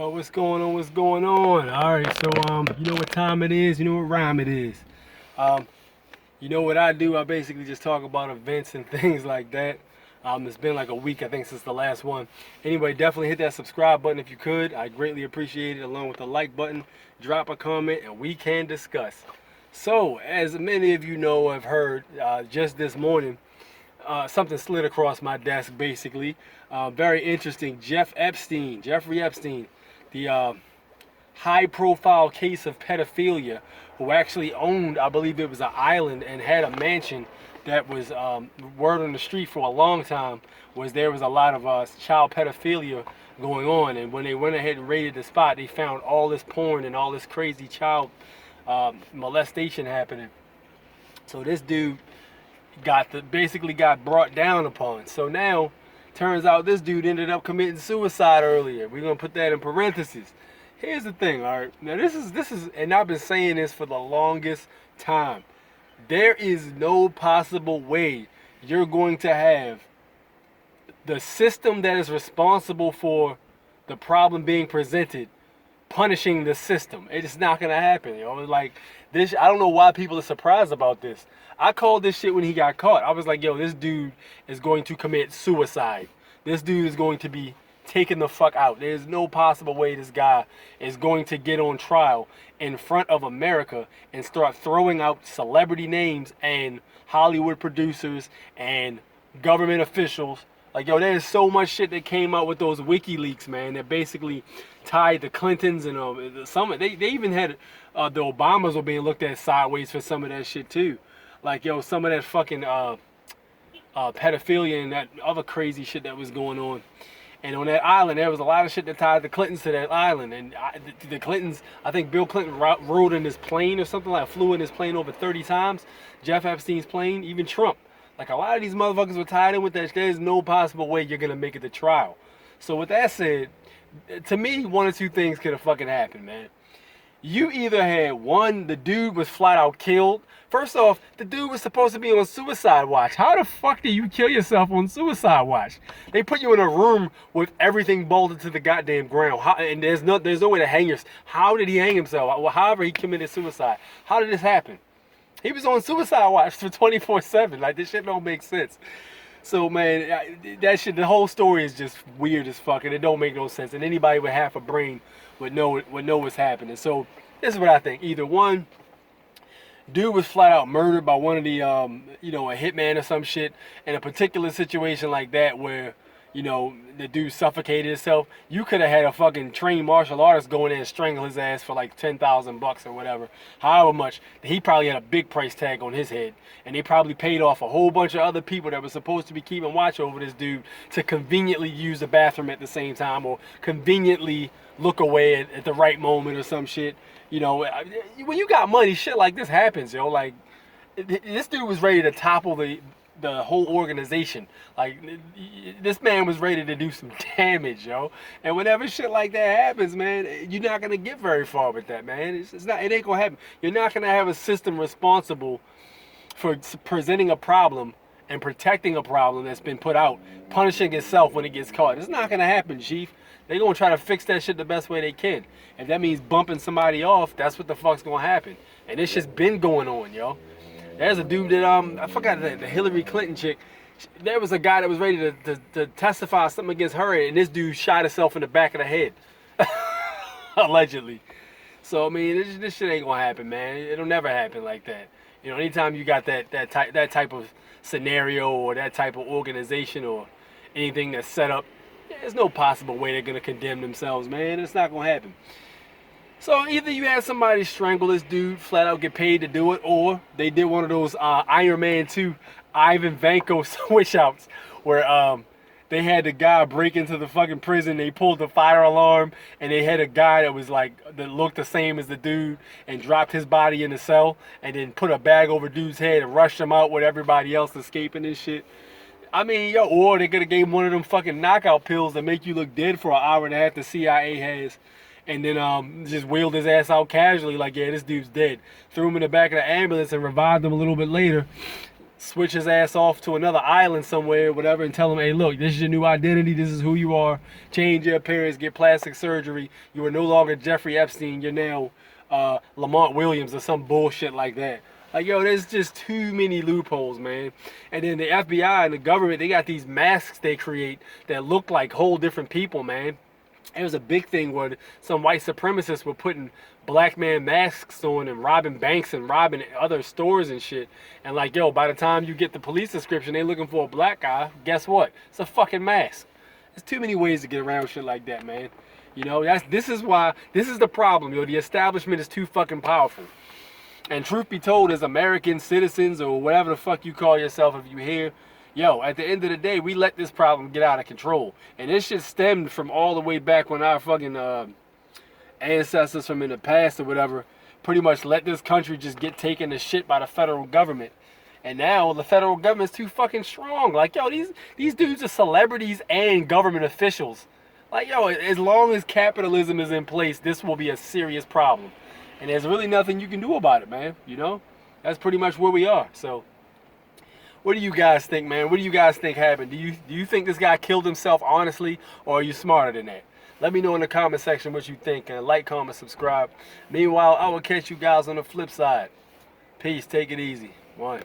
Oh, what's going on? What's going on? All right, so you know what time it is. You know what rhyme it is. Um, you know what I do? I basically just talk about events and things like that. It's been like a week, I think, since the last one. Anyway, definitely hit that subscribe button if you could. I greatly appreciate it, along with the like button. Drop a comment, and we can discuss. So, as many of you know, have heard just this morning, something slid across my desk. Basically, very interesting. Jeffrey Epstein, the high-profile case of pedophilia, who actually owned, I believe it was an island, and had a mansion that was word on the street for a long time was there was a lot of child pedophilia going on. And when they went ahead and raided the spot, they found all this porn and all this crazy child molestation happening. So this dude basically got brought down upon. So now, turns out this dude ended up committing suicide earlier. We're gonna put that in parentheses. Here's the thing, all right. Now this is, and I've been saying this for the longest time. There is no possible way you're going to have the system that is responsible for the problem being presented punishing the system. It's not gonna happen, you know. Like this, I don't know why people are surprised about this. I called this shit when he got caught. I was like, yo, this dude is going to commit suicide. This dude is going to be taken the fuck out. There's no possible way this guy is going to get on trial in front of America and start throwing out celebrity names and Hollywood producers and government officials. Like, yo, there's so much shit that came out with those WikiLeaks, man, that basically tied the Clintons and some. They even had the Obamas were being looked at sideways for some of that shit too. Like, yo, some of that fucking pedophilia and that other crazy shit that was going on. And on that island, there was a lot of shit that tied the Clintons to that island. And the Clintons, I think Bill Clinton rode in his plane or something, like flew in his plane over 30 times. Jeff Epstein's plane, even Trump. Like, a lot of these motherfuckers were tied in with that. There's no possible way you're going to make it to trial. So with that said, to me, one or two things could have fucking happened, man. You either had one, the dude was flat out killed. First off, the dude was supposed to be on suicide watch. How the fuck do you kill yourself on suicide watch? They put you in a room with everything bolted to the goddamn ground. And there's no way to hang yourself. How did he hang himself? Well, however he committed suicide. How did this happen? He was on suicide watch for 24/7. Like, this shit don't make sense. So, man, that shit, the whole story is just weird as fuck, and it don't make no sense. And anybody with half a brain would know what's happening. So, this is what I think. Either one, dude was flat out murdered by one of the, a hitman or some shit in a particular situation like that where, the dude suffocated himself. You could have had a fucking trained martial artist go in there and strangle his ass for like $10,000 or whatever. However much. He probably had a big price tag on his head. And they probably paid off a whole bunch of other people that were supposed to be keeping watch over this dude to conveniently use the bathroom at the same time or conveniently look away at the right moment or some shit. When you got money, shit like this happens, yo. Like, this dude was ready to topple the whole organization. Like, this man was ready to do some damage, yo. And whenever shit like that happens, man, you're not gonna get very far with that, man. It ain't gonna happen. You're not gonna have a system responsible for presenting a problem and protecting a problem that's been put out, punishing itself when it gets caught. It's not gonna happen, Chief. They're gonna try to fix that shit the best way they can. If that means bumping somebody off, that's what the fuck's gonna happen. And it's just been going on, yo. There's a dude that, I forgot the Hillary Clinton chick. There was a guy that was ready to testify something against her, and this dude shot himself in the back of the head. Allegedly. So, I mean, this shit ain't gonna happen, man. It'll never happen like that. Anytime you got that type of scenario or that type of organization or anything that's set up, there's no possible way they're gonna condemn themselves, man. It's not gonna happen. So either you had somebody strangle this dude, flat out get paid to do it, or they did one of those Iron Man 2 Ivan Vanko switch outs where they had the guy break into the fucking prison, they pulled the fire alarm, and they had a guy that looked the same as the dude and dropped his body in the cell and then put a bag over dude's head and rushed him out with everybody else escaping and shit. I mean, yo, or they could have gave him one of them fucking knockout pills that make you look dead for an hour and a half the CIA has. And then just wheeled his ass out casually like, yeah, this dude's dead. Threw him in the back of the ambulance and revived him a little bit later. switch his ass off to another island somewhere, whatever, and tell him, hey, look, this is your new identity. This is who you are. Change your appearance. Get plastic surgery. You are no longer Jeffrey Epstein. You're now Lamont Williams or some bullshit like that. Like, yo, there's just too many loopholes, man. And then the FBI and the government, they got these masks they create that look like whole different people, man. It was a big thing where some white supremacists were putting black man masks on and robbing banks and robbing other stores and shit. And like, yo, by the time you get the police description, they looking for a black guy. Guess what? It's a fucking mask. There's too many ways to get around shit like that, man. You know, this is the problem, yo. The establishment is too fucking powerful. And truth be told, as American citizens or whatever the fuck you call yourself if you here, yo, at the end of the day, we let this problem get out of control. And this shit stemmed from all the way back when our fucking ancestors from in the past or whatever pretty much let this country just get taken to shit by the federal government. And now the federal government's too fucking strong. Like, yo, these dudes are celebrities and government officials. Like, yo, as long as capitalism is in place, this will be a serious problem. And there's really nothing you can do about it, man. You know? That's pretty much where we are. So, what do you guys think, man? What do you guys think happened? Do you think this guy killed himself honestly, or are you smarter than that? Let me know in the comment section what you think. And like, comment, subscribe. Meanwhile, I will catch you guys on the flip side. Peace. Take it easy. One.